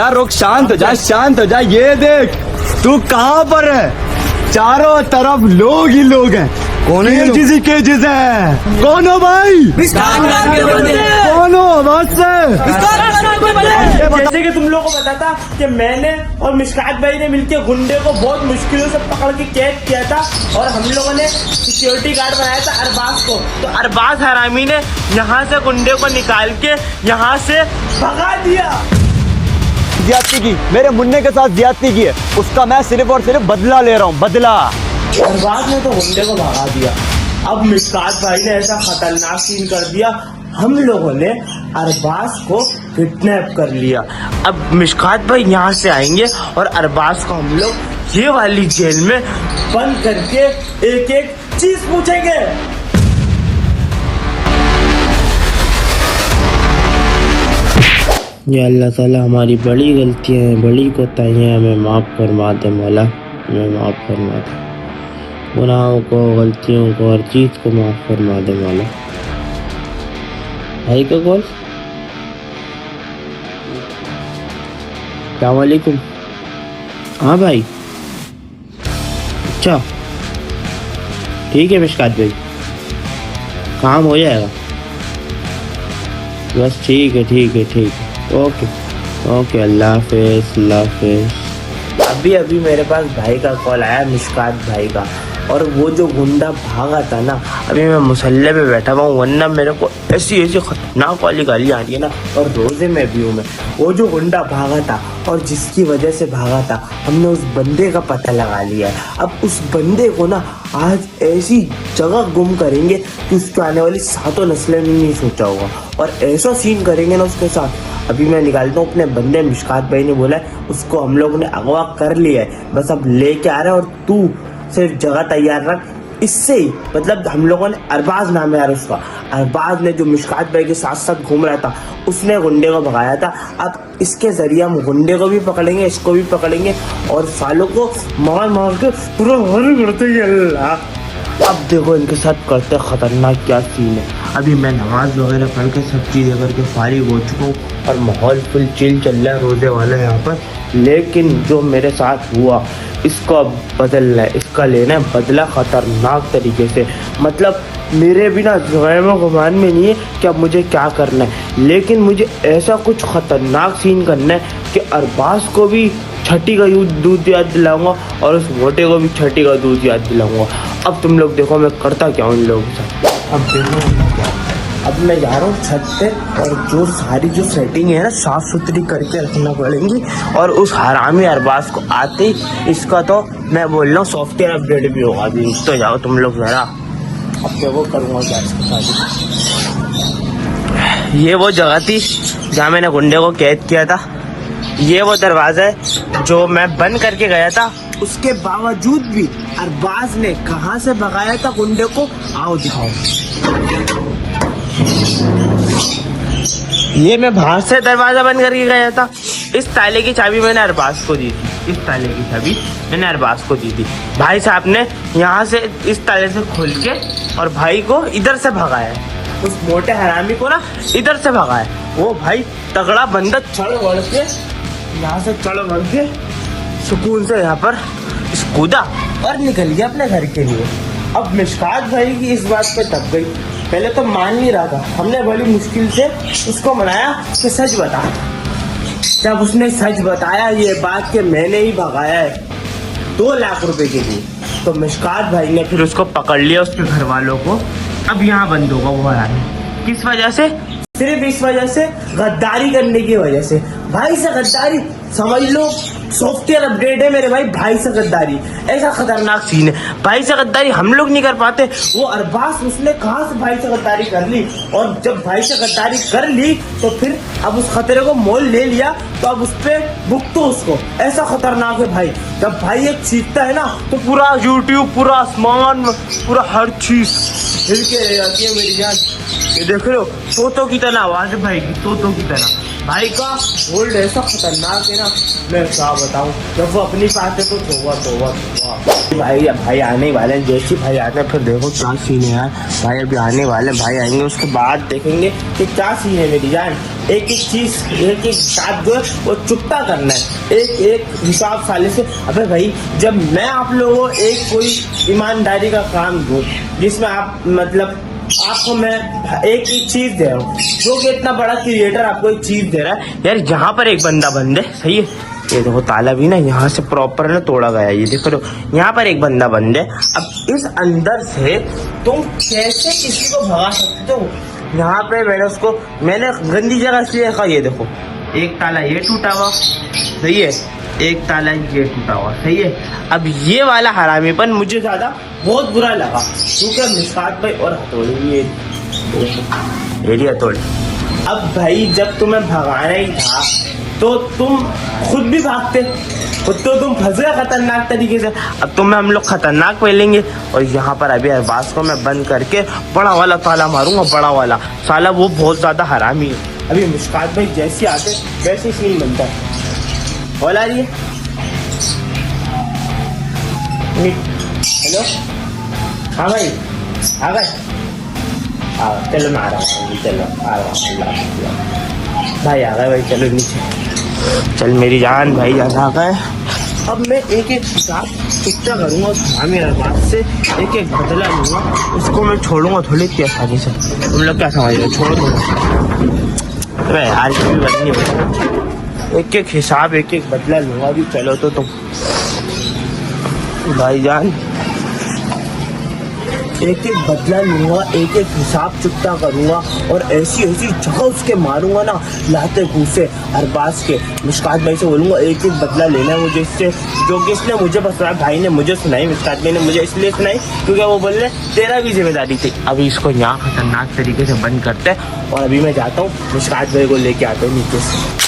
जा, रुक, शांत हो जा, शांत हो जा। ये देख तू कहाँ पर है, चारों तरफ लोग ही लोग हैं। कौन है केजिस है? कौन हो भाई? कौन हो? आवाज से जैसे कि तुम लोगों को पता था कि मैंने और मिशकात भाई ने मिलकर गुंडे को बहुत मुश्किलों से पकड़ के कैद किया था और हम लोगों ने सिक्योरिटी गार्ड बनाया था अरबाज को। तो अरबाज हरामी ने यहाँ से गुंडे को निकाल के यहाँ से भगा दिया। ज्यादती की, मेरे मुन्ने के साथ ज्यादती की है, उसका मैं सिर्फ और सिर्फ बदला ले रहा हूँ, बदला। अरबाज ने तो गुंडे को भगा दिया। अब मिशकात भाई ने ऐसा खतरनाक सीन कर दिया, हम लोगों ने अरबाज को किडनैप कर लिया। अब मिशकात भाई यहाँ से आएंगे और अरबाज को हम लोग ये वाली जेल में बंद करके एक एक चीज पूछेंगे। या अल्लाह ताला हमारी बड़ी गलतियाँ हैं, बड़ी कोताहियाँ हमें माफ़ फरमा दे मौला, हमें माफ़ फरमा दे। गुनाहों को, गलतियों को, हर चीज़ को माफ़ फरमा दे मौला। भाई का कॉल। अस्सलाम वालेकुम। हाँ भाई, अच्छा ठीक है मिशकात भाई, काम हो जाएगा। बस ठीक है, ठीक है, ठीक है, ओके ओके, अल्लाह हाफिज़, अल्लाह हाफिज़। अभी मेरे पास भाई का कॉल आया, मिशकात भाई का, और वो जो गुंडा भागा था ना, अभी मैं मुसल्ले पे बैठा हुआ हूँ, वरना मेरे को ऐसी खतरनाक वाली गाली आ रही है ना, और रोजे में भी हूँ मैं। वो जो गुंडा भागा था और जिसकी वजह से भागा था, हमने उस बंदे का पता लगा लिया है। अब उस बंदे को ना आज ऐसी जगह गुम करेंगे कि उसके आने वाली 7 नस्लें भी नहीं सोचा होगा, और ऐसा सीन करेंगे ना उसके साथ। अभी मैं निकालता हूँ अपने बंदे, मिशकात भाई ने बोला है उसको हम लोगों ने अगवा कर लिया है, बस अब लेके आ रहे हैं, और तू सिर्फ जगह तैयार रख। इससे ही मतलब हम लोगों ने, अरबाज नाम है यार उसका, अरबाज ने जो मिशकात भाई के साथ साथ घूम रहा था, उसने गुंडे को भगाया था। अब इसके जरिए हम गुंडे को भी पकड़ेंगे, इसको भी पकड़ेंगे, और सालों को मार मार के पूरा हल करते हैं। अल्लाह, अब देखो इनके साथ करते खतरनाक क्या सीन है। अभी मैं नमाज वगैरह पढ़ के सब चीज़ें करके फारिग हो चुका हूँ और माहौल फुल चिल चल रहा है, रोजे वाला है यहाँ पर। लेकिन जो मेरे साथ हुआ इसको अब बदलना है, इसका लेना है बदला खतरनाक तरीके से। मतलब मेरे बिना ज़ुहैमा गुमान में नहीं है कि अब मुझे क्या करना है, लेकिन मुझे ऐसा कुछ खतरनाक सीन करना है कि अरबाज को भी छठी का दूध याद दिलाऊंगा और उस मोटे को भी छठी का दूध याद दिलाऊंगा। अब तुम लोग देखो मैं करता क्या हूँ इन लोगों के साथ। अब देखो अब मैं जा रहा हूँ छत पे, और जो सारी जो सेटिंग है ना साफ सुथरी करके रखना पड़ेंगी। और उस हरामी अरबाज को आते ही इसका तो मैं बोल रहा हूँ सॉफ्टवेयर अपडेट भी होगा। अभी तो जाओ तुम लोग जरा, अब क्या वो करूँगा क्या इसके साथ। ये वो जगह थी जहाँ मैंने गुंडे को कैद किया था, ये वो दरवाजा है जो मैं बंद करके गया था। उसके बावजूद भी अरबाज ने कहाँ से भगाया था गुंडे को, आओ दिखाओ। ये मैं बाहर से दरवाजा बंद करके गया था। इस ताले की चाबी मैंने अरबाज को दी थी, इस ताले की चाबी मैंने अरबाज को दी थी। भाई साहब ने यहाँ से इस ताले से खोल के और भाई को इधर से भगाया है, उस मोटे हरामी को ना इधर से भगाया। वो भाई तगड़ा बंदा चढ़ बढ़ के यहाँ से चढ़ बढ़ के सुकून से यहाँ पर कूदा और निकल गया अपने घर के लिए। अब मिशकात भाई की इस बात पे दब गई, पहले तो मान नहीं रहा था। हमने बड़ी मुश्किल से उसको मनाया कि सच बता। जब उसने सच बताया ये बात कि मैंने ही भगाया है 2 लाख रुपए के लिए, तो मिशकात भाई ने फिर उसको पकड़ लिया, उसके घर वालों को। अब यहाँ बंद होगा वो हरामी। किस वजह से? सिर्फ इस वजह से, गद्दारी करने की वजह से। भाई से गद्दारी समझ लो, सॉफ्टवेयर अपडेट है मेरे भाई। भाई से गद्दारी ऐसा खतरनाक सीन है, भाई से गद्दारी हम लोग नहीं कर पाते। वो अरबाज उसने कहाँ से भाई से गद्दारी कर ली, और जब भाई से गद्दारी कर ली तो फिर अब उस खतरे को मोल ले लिया, तो अब उस पर भुगतो उसको। ऐसा खतरनाक है भाई। जब भाई एक सीखता है ना तो पूरा यूट्यूब, पूरा आसमान, पूरा हर चीज हिल के रह जाती है मेरी जान। ये देख रहे हो, तोतों की तरह आवाज है भाई की, तोतों की तरह। भाई का होल्ड ऐसा खतरनाक है ना, मैं क्या बताऊं। जब वो अपनी बात है तो तोबा। भाई आने वाले हैं, जैसे भाई आते हैं फिर देखो क्या सीन है यार। भाई अभी आने वाले हैं, भाई आएंगे उसके बाद देखेंगे कि क्या सीन है मेरी जान। एक एक चीज एक एक साथ जो है वो चुकता करना है, एक एक हिसाब साले से। अबे भाई जब मैं आप लोगों को एक कोई ईमानदारी का काम दूं जिसमें आप मतलब आपको मैं एक चीज दे रहा हूँ, जो कि इतना बड़ा क्रिएटर आपको एक चीज दे रहा है यार, यहाँ पर एक बंदा बंद है, सही है। ये देखो ताला भी ना यहाँ से प्रॉपर ना तोड़ा गया है, ये देखो लो यहाँ पर एक बंदा बंद है। अब इस अंदर से तुम कैसे किसी को भगा सकते हो? यहाँ पे मैंने गंदी जगह इसलिए रखा, ये देखो एक ताला ये टूटा हुआ, सही है, एक ताला ये टूटा हुआ, सही है। अब ये वाला हरामीपन मुझे ज्यादा बहुत बुरा लगा, क्योंकि मिसकात भाई और हथौड़ी ये हथौड़ी। अब भाई जब तुम्हें भगाना ही था तो तुम खुद भी भागते, खुद तो तुम फंस गए खतरनाक तरीके से। अब तुम्हें हम लोग खतरनाक पहलेंगे और यहाँ पर अभी अरबाज को मैं बंद करके बड़ा वाला ताला मारूंगा, बड़ा वाला साला, वो बहुत ज्यादा हरामी है। अभी मुस्कात भाई जैसे आते वैसे सीन बनता है। कॉल आ रही है, हेलो, हाँ भाई आ गए, चलो मैं आ रहा हूँ, चलो आ रहा हूँ भाई, आ गए भाई, चलो नीचे चल मेरी जान, भाई आ गए। अब मैं एक एक हिसाब चुकता करूँगा उस हरामी अरबाज से, एक एक बदला लूँगा, उसको मैं छोड़ूंगा थोड़ी इतनी आसानी से। तुम लोग क्या समझ रहे हो? छोड़ दो यार, भी बननी है, एक एक हिसाब एक एक बदला लूँगा अभी। चलो तो तुम भाईजान, एक एक बदला लूंगा, एक एक हिसाब चुकता करूंगा और ऐसी ऐसी जगह उसके मारूंगा ना, लाते घूसे अरबाज के। मुस्कात भाई से बोलूंगा एक एक बदला लेना है मुझे इससे, जो कि इसने मुझे बताया, भाई ने मुझे सुनाई, मुस्कात भाई ने मुझे इसलिए सुनाई क्योंकि वो बोल रहे तेरा भी जिम्मेदारी थी। अभी इसको यहाँ खतरनाक तरीके से बंद करते हैं और अभी मैं जाता हूँ मुस्कात भाई को लेके आता हूँ नीचे से।